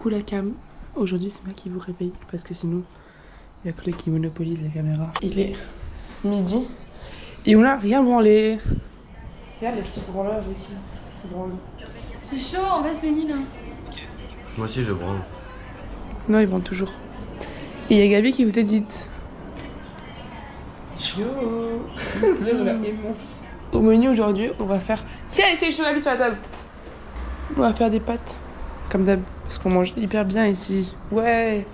Coucou la cam. Aujourd'hui c'est moi qui vous réveille parce que sinon il y a Chloé qui monopolise la caméra. Il est midi et on a rien branlé. Regarde les petits branleurs ici. C'est chaud, on va se baigner là. Moi aussi je branle. Non, ils branlent toujours. Et il y a Gabi qui vous édite. Yo. On a immense. Au menu aujourd'hui, on va faire. Tiens, c'est chaud la vie sur la table. On va faire des pâtes, comme d'hab, parce qu'on mange hyper bien ici. Ouais.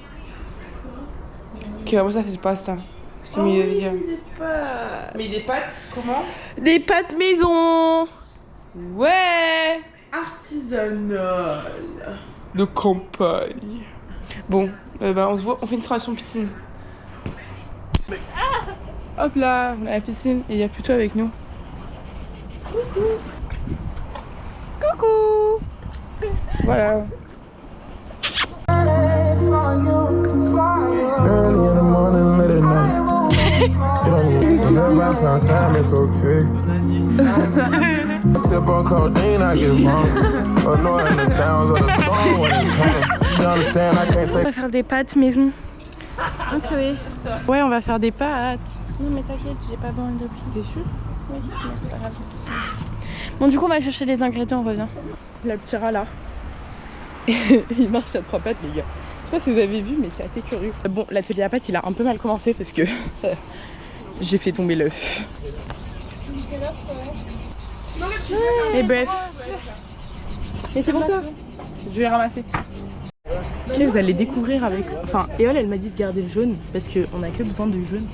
Ok, bon, ça c'est pas ça. C'est mis des pâtes. Mais des pâtes, comment? Des pâtes maison. Ouais. Artisanales. De campagne. Bon, on se voit, on fait une formation piscine. Hop là, on a la piscine et il y a plutôt avec nous. Coucou. Coucou. Voilà. Early in the morning, late at night. Whenever I find time, it's okay. I sip on codeine, I get wrong. Annoying the sounds of the storm when it comes. You understand, I can't take. On va faire des pâtes maison. Ok, oui. Ouais, on va faire des pâtes. Non mais t'inquiète, j'ai pas besoin de pluie. T'es sûr? Oui, non, c'est pas grave. Bon, du coup, on va chercher les ingrédients, on revient. La petit rat là. Il marche à trois pattes, les gars. Je sais pas si vous avez vu, mais c'est assez curieux. Bon, l'atelier à pâtes, il a un peu mal commencé parce que j'ai fait tomber l'œuf. Et bref. Et c'est pour ça. Je vais ramasser. Ok, vous allez découvrir avec. Enfin, Éole, elle m'a dit de garder le jaune parce qu'on a que besoin de jaune.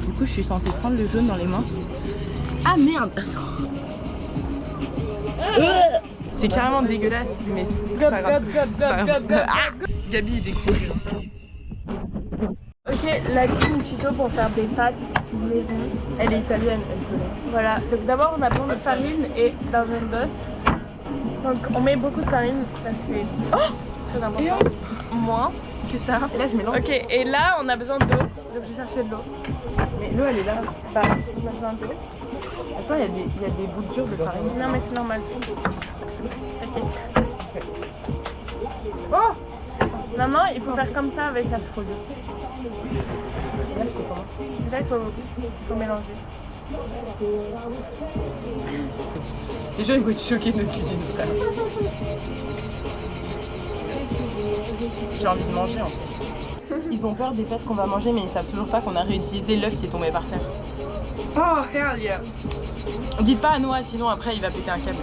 Du coup, je suis censée prendre le jaune dans les mains. Ah merde! Attends. C'est carrément dégueulasse, mais c'est pas grave. Gabi, il découvre. Ok, la cuisine tuto pour faire des pâtes maison. Elle est italienne, elle connaît. Voilà, donc d'abord on a besoin de farine et d'un jaune d'œuf. Donc on met beaucoup de farine, ça fait très important. Moins que ça. Et là, je mélange. Ok, et là on a besoin d'eau, donc je vais chercher de l'eau. Mais l'eau, elle est là. Bah, on a besoin d'eau. Attends, il y a des bouts dures de farine. Non mais c'est normal. T'inquiète. Oh! Maintenant il faut faire comme ça avec la fraude. Là, je sais comment. Là il faut mélanger. Les gens, ils vont être choqués de notre cuisine, frère. J'ai envie de manger en fait. Ils ont peur des pâtes qu'on va manger, mais ils savent toujours pas qu'on a réutilisé l'œuf qui est tombé par terre. Oh, hell yeah! Dites pas à Noah, sinon après il va péter un câble.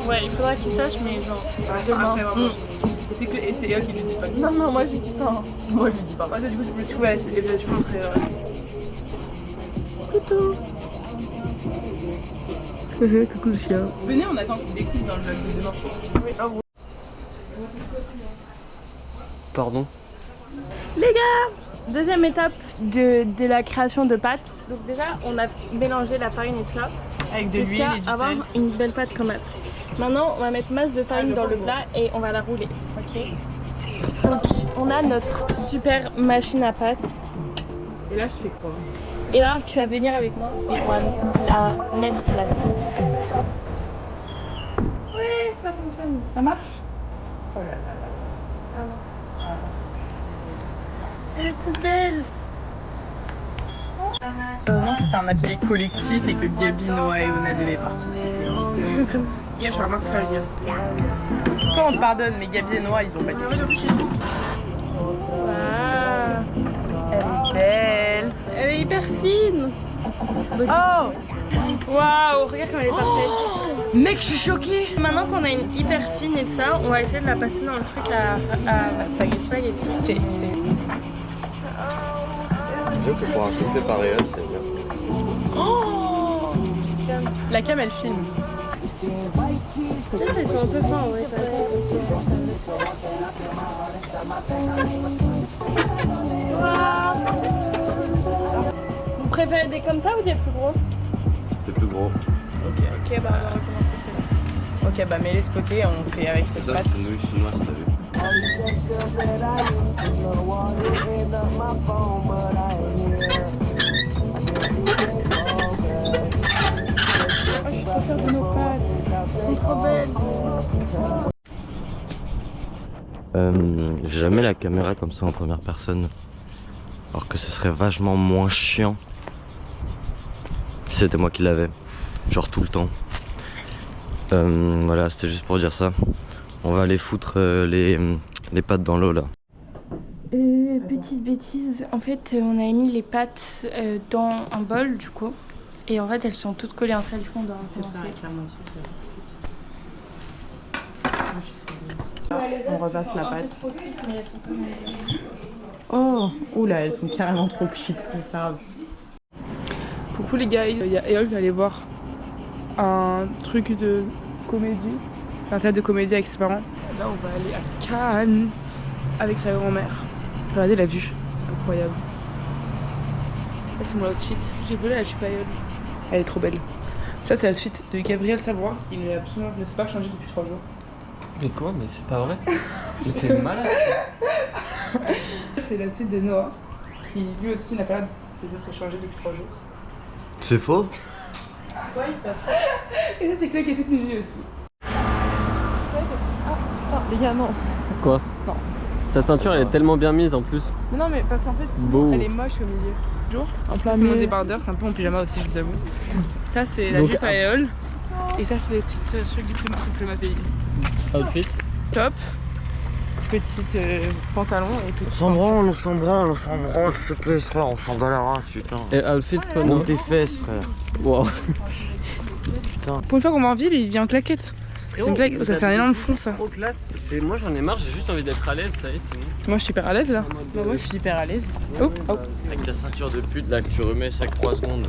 Ouais, il faudra qu'il sache, mais genre demain. Et c'est eux qui lui disent pas. Non, non, moi je lui dis pas. Hein. Moi je lui dis pas. Moi, du coup, je me suis dit, ouais, c'est déjà, je montrer. Coucou. Coucou le chien. Venez, on attend qu'il découle dans le vlog de demain. Oui, ah bon. Pardon. Les gars, deuxième étape de la création de pâtes. Donc déjà, on a mélangé la farine et tout ça. Avec de l'huile jusqu'à et du avoir sel. une belle pâte comme masse. Maintenant, on va mettre masse de farine dans le plat et on va la rouler. Ok. Donc, on a notre super machine à pâtes. Et là, je fais quoi? Et là, tu vas venir avec moi et on va la mettre là-dessus. Ouais, ça fonctionne. Ça marche? Oh là là là. Elle est toute belle. C'était un atelier collectif et que Gabi, Noah et Ona devaient participer. Je ramasse pas le dire. Toi on te pardonne, mais Gabi et Noah ils ont pas dit. Waouh. Elle est belle. Elle est hyper fine. Oh! Waouh, regarde comme elle est parfaite. Mec, je suis choquée. Maintenant qu'on a une hyper fine et tout ça, on va essayer de la passer dans le truc à spaghetti. C'est... Je veux que pour raconter par réel, c'est bien. Oh! La cam elle filme. Peut-être elles sont un peu fins, ouais. Vous préférez des comme ça ou des plus gros? C'est plus gros. Ok, bah on va recommencer. Ok, bah mets-les de côté, on fait avec cette Ça, pâte. c'est une nouille chinoise, t'as vu? Oh, je suis trop fière de nos pâtes. Elles sont trop belles. J'ai jamais la caméra comme ça en première personne. Alors que ce serait vachement moins chiant si c'était moi qui l'avais. Genre tout le temps. Voilà, c'était juste pour dire ça. On va aller foutre les pattes dans l'eau là. Petite bêtise, en fait on a mis les pâtes dans un bol du coup. Et en fait elles sont toutes collées entre elles, du coup on doit recommencer. On repasse la pâte. Oh, oula, elles sont carrément trop cuites, c'est pas grave. Coucou les gars, il y a Eol qui va aller voir un truc de comédie, un théâtre de comédie avec ses parents. Là on va aller à Cannes avec sa grand-mère. Regardez la vue, c'est incroyable. Là c'est mon outfit, j'ai volé la jupe à Eol. Elle est trop belle. Ça c'est la suite de Gabriel Savoie, qui ne s'est pas changé depuis 3 jours. Mais quoi? Mais c'est pas vrai. Mais t'es malade. C'est la suite de Noah, qui lui aussi n'a pas d'être changé depuis 3 jours. C'est faux? Ouais, il se passe. Et ça c'est Claire qui est toute nuit aussi. Ah putain, les gars, non. Quoi? Non. Ta ceinture elle est tellement bien mise en plus. Mais non, mais parce qu'en fait, Beau. elle est moche au milieu. Bonjour. En plein milieu. C'est mon débardeur, c'est un peu mon pyjama aussi, je vous avoue. Ça c'est la Donc, jupe à Eol. Et ça c'est les petites trucs du Climat Pays. Outfit. Top. Petite pantalon et petit. On s'en branle, s'il te plaît frère, on s'en bat la race putain. Et outfit toi non? Monte tes fesses frère. Wow. Pour une fois qu'on va en ville, il vient en claquette. C'est une claquette, ça fait un énorme fond ça. Trop classe. Et moi j'en ai marre, j'ai juste envie d'être à l'aise, ça y est, c'est bon. Moi je suis hyper à l'aise là. Bah, moi je suis hyper à l'aise. Oh, oh. Avec ta ceinture de pute là que tu remets chaque 3 secondes.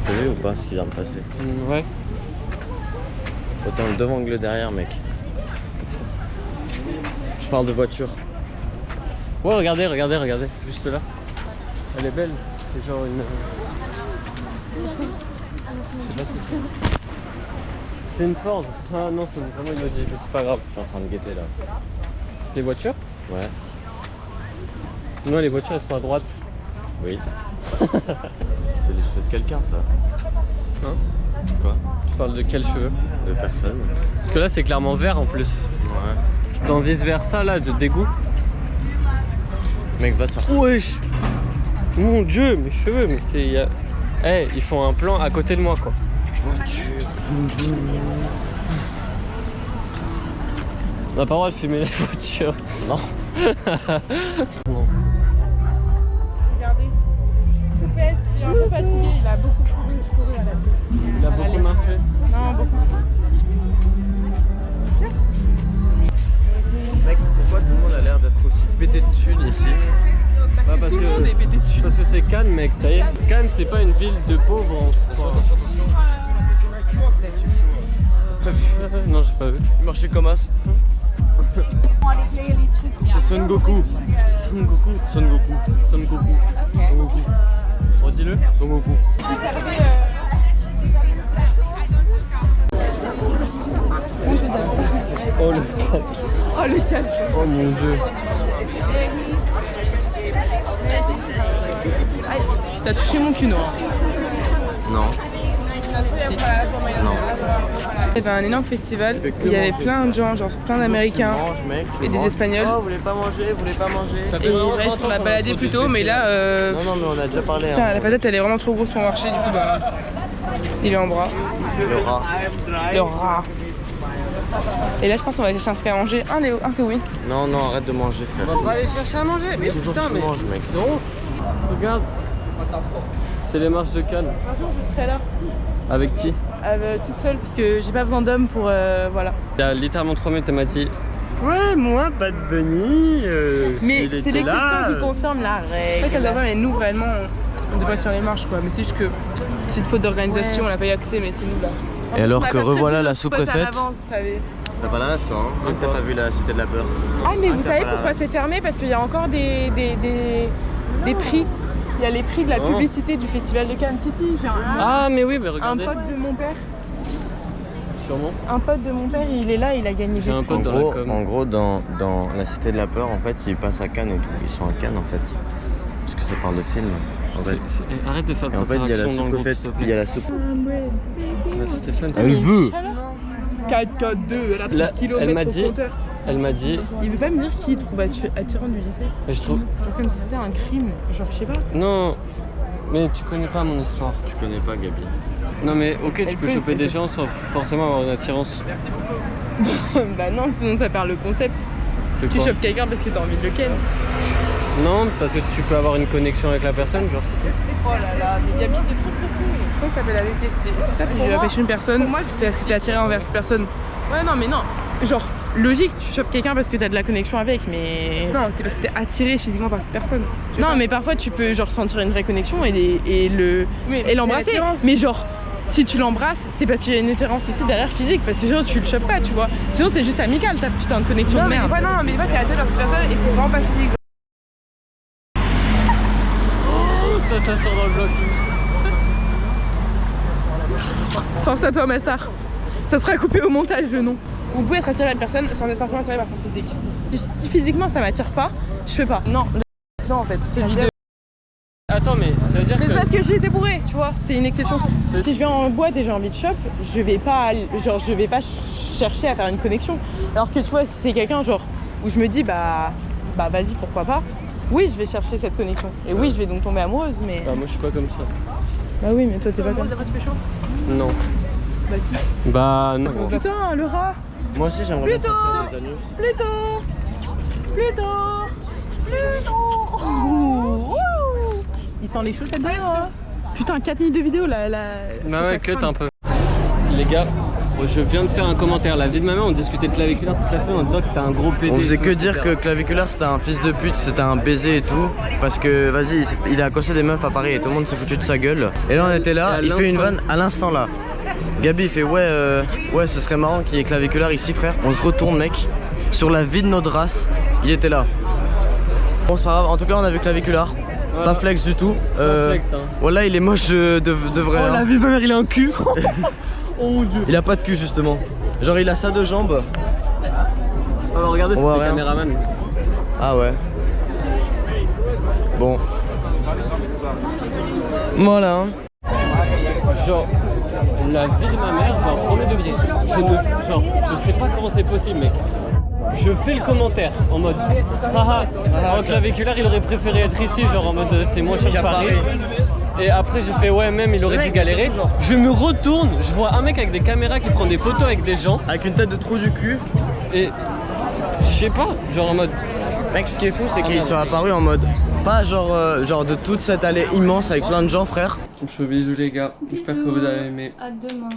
T'as vu ou pas ce qui vient de passer? Ouais. Autant le devant que le derrière mec. Je parle de voiture. Ouais, regardez, regardez, regardez. Juste là. Elle est belle. C'est genre une... Je sais pas ce que c'est. C'est une Ford. Ah non, c'est vraiment une Audi, mais c'est pas grave. Je suis en train de guetter là. Les voitures? Ouais. Non, les voitures elles sont à droite. Oui. C'est les cheveux de quelqu'un ça. Hein? Quoi? Tu parles de quels cheveux? De personne. Parce que là c'est clairement vert en plus. Ouais. Dans vice versa là, de dégoût. Mec va se faire. Wesh! Mon dieu, mes cheveux, mais c'est... Eh, ils font un plan à côté de moi quoi. Voiture. On n'a pas le droit de filmer les voitures. Non. Non. Regardez. Choupette, il est un peu fatigué, il a beaucoup couru à la tête. Il a beaucoup marché. Non, beaucoup. Mec, pourquoi tout le monde a l'air d'être aussi pété de thunes ici? Ah, parce Tout le monde est pété de thunes. Parce que c'est Cannes mec, ça y est. Cannes c'est pas une ville de pauvres en soi. Non j'ai pas vu. Il marchait comme as. C'est Son Goku. Son Goku. Son Goku. Son Goku. Son Goku. Redis-le. Son Goku. Oh le... Oh le calme. Oh mon dieu. T'as touché mon cul noir. Non. Non. Il y avait un énorme festival où il y avait plein de gens, genre plein d'Américains et des Espagnols. Oh, vous voulez pas manger? Vous voulez pas manger? Ça fait Et vraiment bref, on l'a longtemps baladé qu'on plus a tôt, trop mais là, Non, non, mais on a déjà parlé. putain, hein. la patate elle est vraiment trop grosse pour marcher, du coup, bah, il est en bras. Le rat. Le rat. Et là, je pense qu'on va aller chercher un truc à manger. Un que oui. Non, non, arrête de manger, On frère. va pas aller chercher à manger. Mais Toujours putain, tu mais... manges, mec. Non. Regarde. C'est les marches de Cannes. Un jour, je serai là, Avec qui? toute seule, parce que j'ai pas besoin d'hommes pour. Voilà. Il y a littéralement 3 minutes, elle m'a dit ouais, moi, pas de Bunny. Mais c'est l'exception qui confirme la règle. En fait, ça doit pas, mais nous, réellement, on devrait sur les marches, quoi. Mais c'est juste que c'est une faute d'organisation, on n'a pas eu accès, mais c'est nous là. Et alors que revoilà la sous-préfète. Vous savez. T'as pas la rêve, toi, hein? Vu que t'as pas vu la Cité de la Peur. Ah, mais vous t'as savez pas la pourquoi rêve. c'est fermé? Parce qu'il y a encore des prix. Il y a les prix de la Oh. publicité du Festival de Cannes. Si, j'ai Ah, mais oui, mais un regardez. pote de mon père. Sûrement. Un pote de mon père, il est là, il a gagné. J'ai un pote dans la com. En gros, dans la Cité de la Peur, en fait, ils passent à Cannes et tout. Ils sont à Cannes, en fait. Parce que ça parle de film. En fait. Arrête de faire Et des en fait, il y a la interactions dans le groupe, sous-préfète. s'il te plaît. Il y a la sous. Vas-y, Stéphane, Elle veut. Chaleur. 4-4-2, elle a 30 elle km m'a au dit- compteur. Elle m'a dit, Il veut pas me dire qui il trouve attirant du lycée. je trouve. Genre comme si c'était un crime. Genre, je sais pas. Non, mais tu connais pas mon histoire. Tu connais pas Gabi. Non, mais ok, tu Elle peux peut, choper elle des peut. gens sans forcément avoir une attirance. Bah non, sinon ça perd le concept. De Tu quoi chopes quelqu'un parce que t'as envie de le ken. Non, parce que tu peux avoir une connexion avec la personne, genre c'est tout. Oh là là, mais Gabi, t'es trop cool. Je pense que ça s'appelle amitié. Si toi tu veux pêcher une personne, c'est parce que t'es attiré envers cette personne. Ouais, non, mais non. Genre, logique, tu chopes quelqu'un parce que t'as de la connexion avec, mais. Non, c'est parce que t'es attiré physiquement par cette personne. Non, mais parfois tu peux genre sentir une vraie connexion et l'embrasser. Mais genre, si tu l'embrasses, c'est parce qu'il y a une attirance aussi derrière physique, parce que sinon tu le chopes pas, tu vois. Sinon c'est juste amical, t'as putain de connexion Non, de mais des merde. fois, non, mais des fois t'es attiré par cette personne et c'est vraiment pas physique. Ça sort dans le vlog. Force à toi, ma star. Ça sera coupé au montage le nom. Vous pouvez être attiré par une personne sans être forcément attiré par son physique. Si physiquement ça m'attire pas, je fais pas. Non, non en fait, c'est l'idée. Attends, mais ça veut dire Mais que. c'est parce que j'ai été bourrée, tu vois, c'est une exception. C'est- Si je viens en boîte et j'ai envie de chope, je vais pas chercher à faire une connexion. Alors que tu vois, si c'est quelqu'un genre où je me dis bah vas-y, pourquoi pas. Oui, je vais chercher cette connexion. Et oui, je vais donc tomber amoureuse, mais. Bah, moi je suis pas comme ça. Bah oui, mais toi t'es pas comme ça. Non. Bah si. Bah non. Putain, le rat. Moi aussi j'aimerais bien Plutôt. sortir les anus. Pluto. Ouh. Il sent les chaussettes d'ailleurs. Putain, 4 minutes de vidéo là. Bah ouais, cut un peu. Les gars, je viens de faire un commentaire. La vie de ma mère, on discutait de claviculaire toute la semaine en disant que c'était un gros PD. On faisait et tout, que dire etc. que Claviculaire c'était un fils de pute, c'était un baiser et tout. Parce que vas-y, il a accosté des meufs à Paris et tout le monde s'est foutu de sa gueule. Et là on était là, Et à il fait une l'instant. vanne à l'instant là. Gabi il fait ouais ce serait marrant qu'il y ait Claviculaire ici frère. On se retourne mec, sur la vie de notre race, il était là. Bon c'est pas grave, en tout cas on a vu Claviculaire. Voilà. Pas flex du tout. Pas flex, hein. Voilà il est moche de vrai. Oh hein. la vie de ma mère, il a un cul. Oh mon dieu. Il a pas de cul justement. Genre il a ça de jambes. Alors regardez, On c'est voit le rien. caméraman. Ah ouais. Bon. Voilà. hein. Genre, la vie de ma mère, genre premier degré. Je sais pas comment c'est possible, mec. Je fais le commentaire en mode haha, en claviculaire il aurait préféré être ici, genre en mode c'est moins cher que Paris. Et après j'ai fait ouais, même il aurait pu galérer. Je me retourne, je vois un mec avec des caméras qui prend des photos avec des gens Avec une tête de trou du cul. et je sais pas, genre en mode Mec, ce qui est fou, c'est qu'ils sont apparus en mode. Pas genre de toute cette allée immense avec plein de gens, frère. je fais bisous les gars, j'espère que vous avez aimé. À demain.